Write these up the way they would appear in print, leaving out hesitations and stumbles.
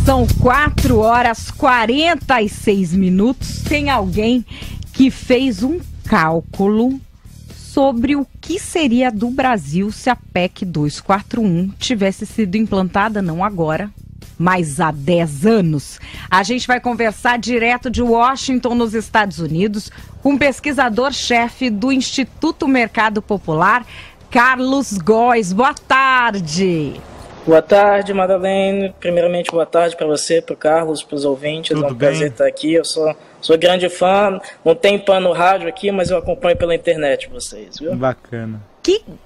São 4h46. Tem alguém que fez um cálculo sobre o que seria do Brasil se a PEC 241 tivesse sido implantada, não agora, mas há 10 anos. A gente vai conversar direto de Washington, nos Estados Unidos, com o pesquisador-chefe do Instituto Mercado Popular, Carlos Góes. Boa tarde. Boa tarde, Madalene. Primeiramente, boa tarde para você, para o Carlos, para os ouvintes. Tudo é um prazer estar aqui. Eu sou grande fã. Não tem pano no rádio aqui, mas eu acompanho pela internet vocês, viu? Bacana.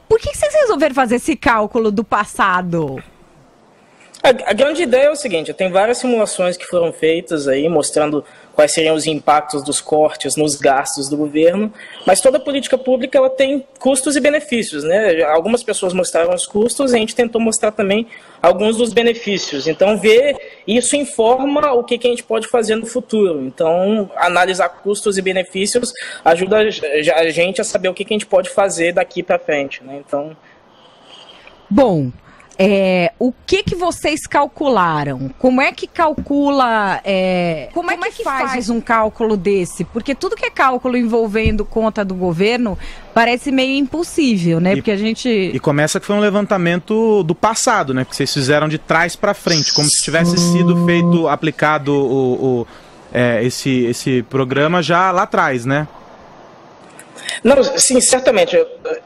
Por que vocês resolveram fazer esse cálculo do passado? A grande ideia é o seguinte: tem várias simulações que foram feitas aí, mostrando quais seriam os impactos dos cortes nos gastos do governo, mas toda política pública ela tem custos e benefícios, né? Algumas pessoas mostraram os custos e a gente tentou mostrar também alguns dos benefícios. Então, isso informa o que a gente pode fazer no futuro. Então, analisar custos e benefícios ajuda a gente a saber o que a gente pode fazer daqui para frente, né? Então... Bom... o que vocês calcularam? Como é que calcula, como é que faz um cálculo desse? Porque tudo que é cálculo envolvendo conta do governo parece meio impossível, né? Porque a gente... E começa que foi um levantamento do passado, né? Porque vocês fizeram de trás para frente, como se tivesse sido feito, aplicado esse programa já lá atrás, né? Não, sim, certamente.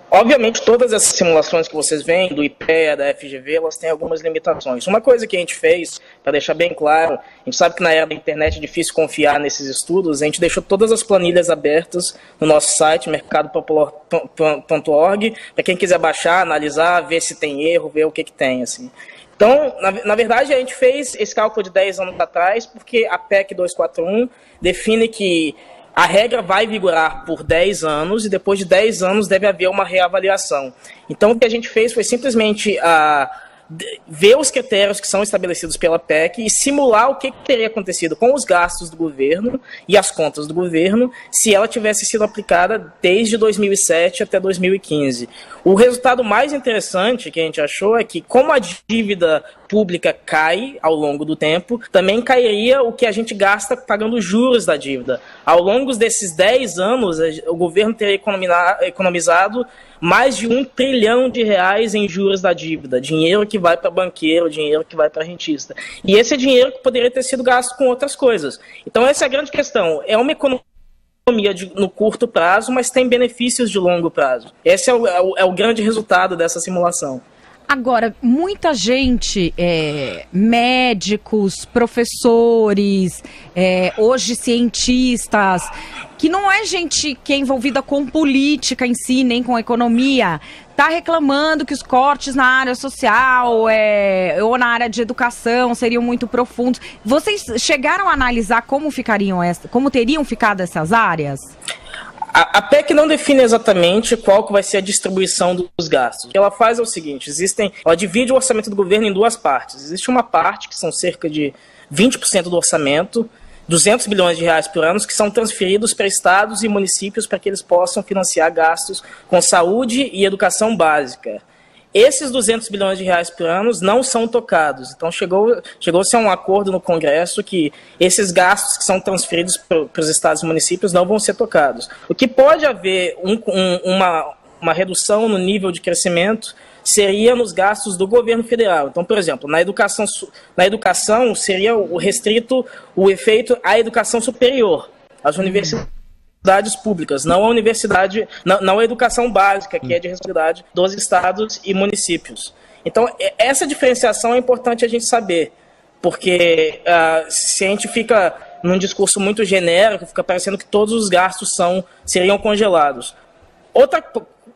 Obviamente, todas essas simulações que vocês veem, do IPEA, da FGV, elas têm algumas limitações. Uma coisa que a gente fez, para deixar bem claro, a gente sabe que na era da internet é difícil confiar nesses estudos, a gente deixou todas as planilhas abertas no nosso site, mercadopopular.org, para quem quiser baixar, analisar, ver se tem erro, ver o que tem, assim. Então, na verdade, a gente fez esse cálculo de 10 anos atrás, porque a PEC 241 define que a regra vai vigorar por 10 anos e depois de 10 anos deve haver uma reavaliação. Então, o que a gente fez foi simplesmente ver os critérios que são estabelecidos pela PEC e simular o que teria acontecido com os gastos do governo e as contas do governo se ela tivesse sido aplicada desde 2007 até 2015. O resultado mais interessante que a gente achou é que, como a dívida pública cai ao longo do tempo, também cairia o que a gente gasta pagando os juros da dívida. Ao longo desses 10 anos, o governo teria economizado mais de R$1 trilhão em juros da dívida, dinheiro que vai para banqueiro, dinheiro que vai para rentista. E esse é dinheiro que poderia ter sido gasto com outras coisas. Então essa é a grande questão. É uma economia no curto prazo, mas tem benefícios de longo prazo. Esse é o grande resultado dessa simulação. Agora, muita gente, médicos, professores, hoje cientistas, que não é gente que é envolvida com política em si, nem com economia, está reclamando que os cortes na área social ou na área de educação seriam muito profundos. Vocês chegaram a analisar como teriam ficado essas áreas? A PEC não define exatamente qual que vai ser a distribuição dos gastos. O que ela faz é o seguinte: ela divide o orçamento do governo em duas partes. Existe uma parte, que são cerca de 20% do orçamento, R$200 bilhões por ano, que são transferidos para estados e municípios para que eles possam financiar gastos com saúde e educação básica. Esses R$200 bilhões por ano não são tocados. Então chegou-se a um acordo no Congresso que esses gastos que são transferidos para os estados e municípios não vão ser tocados. O que pode haver uma redução no nível de crescimento seria nos gastos do governo federal. Então, por exemplo, na educação seria restrito o efeito à educação superior, às universidades públicas, não a educação básica, que é de responsabilidade dos estados e municípios. Então, essa diferenciação é importante a gente saber, porque se a gente fica num discurso muito genérico, fica parecendo que todos os gastos seriam congelados.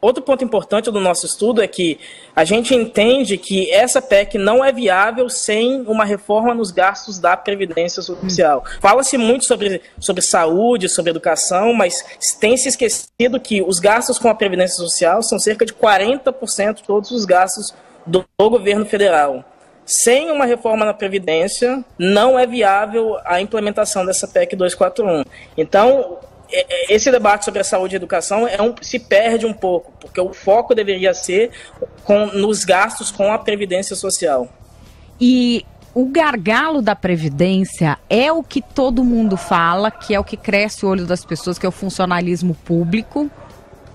Outro ponto importante do nosso estudo é que a gente entende que essa PEC não é viável sem uma reforma nos gastos da Previdência Social. Fala-se muito sobre saúde, sobre educação, mas tem se esquecido que os gastos com a Previdência Social são cerca de 40% de todos os gastos do governo federal. Sem uma reforma na Previdência, não é viável a implementação dessa PEC 241. Então, esse debate sobre a saúde e a educação se perde um pouco, porque o foco deveria ser nos gastos com a Previdência Social. E o gargalo da Previdência é o que todo mundo fala, que é o que cresce o olho das pessoas, que é o funcionalismo público,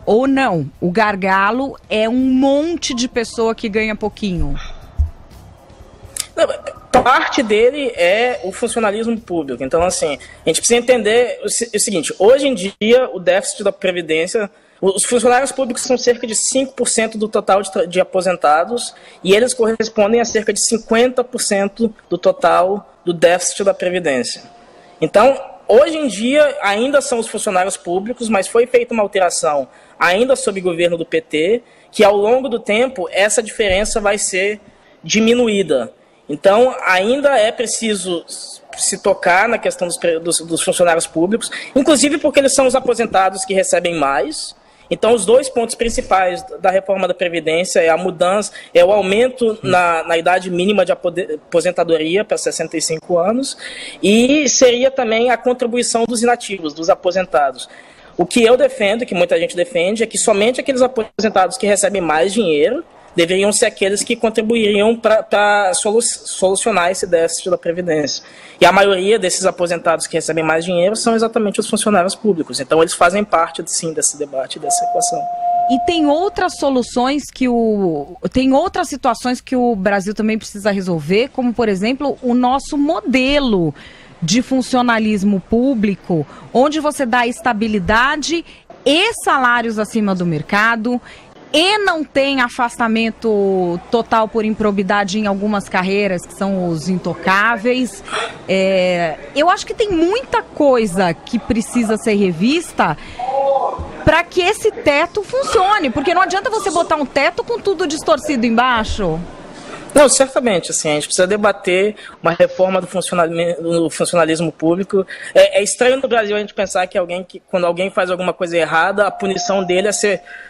ou não? O gargalo é um monte de pessoa que ganha pouquinho? Não, parte dele é o funcionalismo público. Então, assim, a gente precisa entender o seguinte: hoje em dia, o déficit da Previdência, os funcionários públicos são cerca de 5% do total de aposentados e eles correspondem a cerca de 50% do total do déficit da Previdência. Então, hoje em dia, ainda são os funcionários públicos, mas foi feita uma alteração, ainda sob o governo do PT, que ao longo do tempo, essa diferença vai ser diminuída. Então, ainda é preciso se tocar na questão dos funcionários públicos, inclusive porque eles são os aposentados que recebem mais. Então, os dois pontos principais da reforma da Previdência é a mudança, é o aumento na idade mínima de aposentadoria para 65 anos e seria também a contribuição dos inativos, dos aposentados. O que eu defendo, que muita gente defende, é que somente aqueles aposentados que recebem mais dinheiro deveriam ser aqueles que contribuiriam para solucionar esse déficit da Previdência. E a maioria desses aposentados que recebem mais dinheiro são exatamente os funcionários públicos. Então, eles fazem parte, sim, desse debate, dessa equação. E tem outras soluções tem outras situações que o Brasil também precisa resolver, como, por exemplo, o nosso modelo de funcionalismo público, onde você dá estabilidade e salários acima do mercado, e não tem afastamento total por improbidade em algumas carreiras, que são os intocáveis. Eu acho que tem muita coisa que precisa ser revista para que esse teto funcione, porque não adianta você botar um teto com tudo distorcido embaixo. Não, certamente, assim, a gente precisa debater uma reforma do funcionalismo público. É estranho no Brasil a gente pensar que quando alguém faz alguma coisa errada, a punição dele é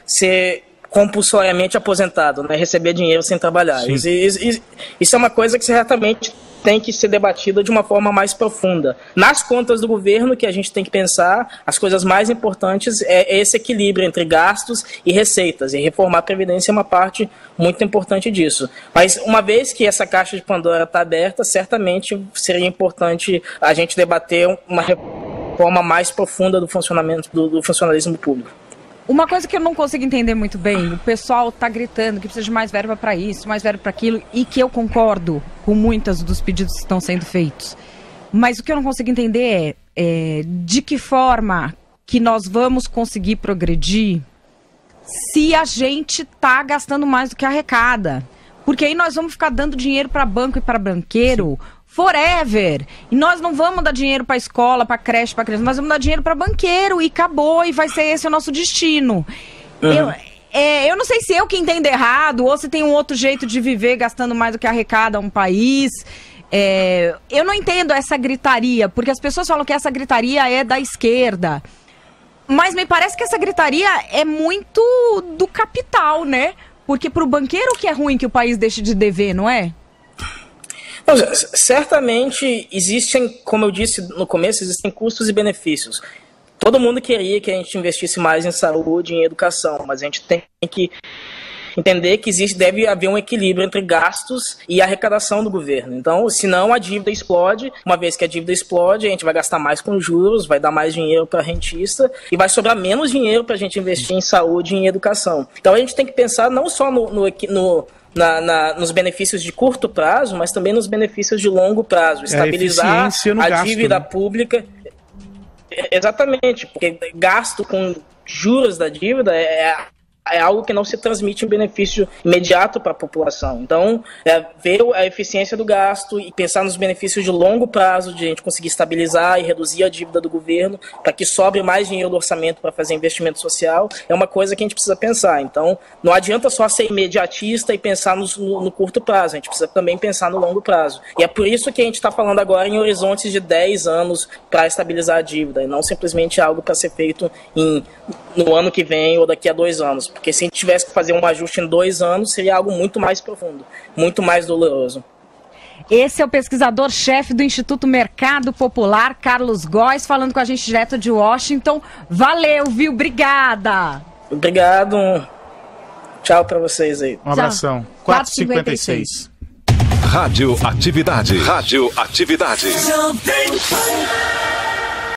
ser compulsoriamente aposentado, né? Receber dinheiro sem trabalhar. Isso é uma coisa que certamente tem que ser debatida de uma forma mais profunda. Nas contas do governo, que a gente tem que pensar, as coisas mais importantes é esse equilíbrio entre gastos e receitas, e reformar a Previdência é uma parte muito importante disso. Mas uma vez que essa caixa de Pandora está aberta, certamente seria importante a gente debater uma reforma mais profunda do funcionamento do funcionalismo público. Uma coisa que eu não consigo entender muito bem, o pessoal está gritando que precisa de mais verba para isso, mais verba para aquilo, e que eu concordo com muitos dos pedidos que estão sendo feitos. Mas o que eu não consigo entender é de que forma que nós vamos conseguir progredir se a gente está gastando mais do que arrecada. Porque aí nós vamos ficar dando dinheiro para banco e para banqueiro forever. E nós não vamos dar dinheiro para escola, para creche, para criança, nós vamos dar dinheiro para banqueiro e acabou, e vai ser esse o nosso destino. Eu não sei se eu que entendo errado ou se tem um outro jeito de viver gastando mais do que arrecada um país. Eu não entendo essa gritaria, porque as pessoas falam que essa gritaria é da esquerda. Mas me parece que essa gritaria é muito do capital, né? Porque para o banqueiro que é ruim que o país deixe de dever, não é? Certamente existem, como eu disse no começo, existem custos e benefícios. Todo mundo queria que a gente investisse mais em saúde e em educação, mas a gente tem que entender que deve haver um equilíbrio entre gastos e arrecadação do governo. Então, senão a dívida explode. Uma vez que a dívida explode, a gente vai gastar mais com juros, vai dar mais dinheiro para rentista e vai sobrar menos dinheiro para a gente investir em saúde e em educação. Então, a gente tem que pensar não só nos benefícios de curto prazo, mas também nos benefícios de longo prazo. Estabilizar a dívida pública. Exatamente, porque gasto com juros da dívida é algo que não se transmite em benefício imediato para a população. Então, ver a eficiência do gasto e pensar nos benefícios de longo prazo, de a gente conseguir estabilizar e reduzir a dívida do governo para que sobre mais dinheiro do orçamento para fazer investimento social, é uma coisa que a gente precisa pensar. Então, não adianta só ser imediatista e pensar no curto prazo, a gente precisa também pensar no longo prazo. E é por isso que a gente está falando agora em horizontes de 10 anos para estabilizar a dívida, e não simplesmente algo para ser feito no ano que vem ou daqui a 2 anos. Porque se a gente tivesse que fazer um ajuste em 2 anos, seria algo muito mais profundo, muito mais doloroso. Esse é o pesquisador-chefe do Instituto Mercado Popular, Carlos Góes, falando com a gente direto de Washington. Valeu, viu? Obrigada. Obrigado. Tchau para vocês aí. Um abração. 4h56. Radioatividade. Radioatividade.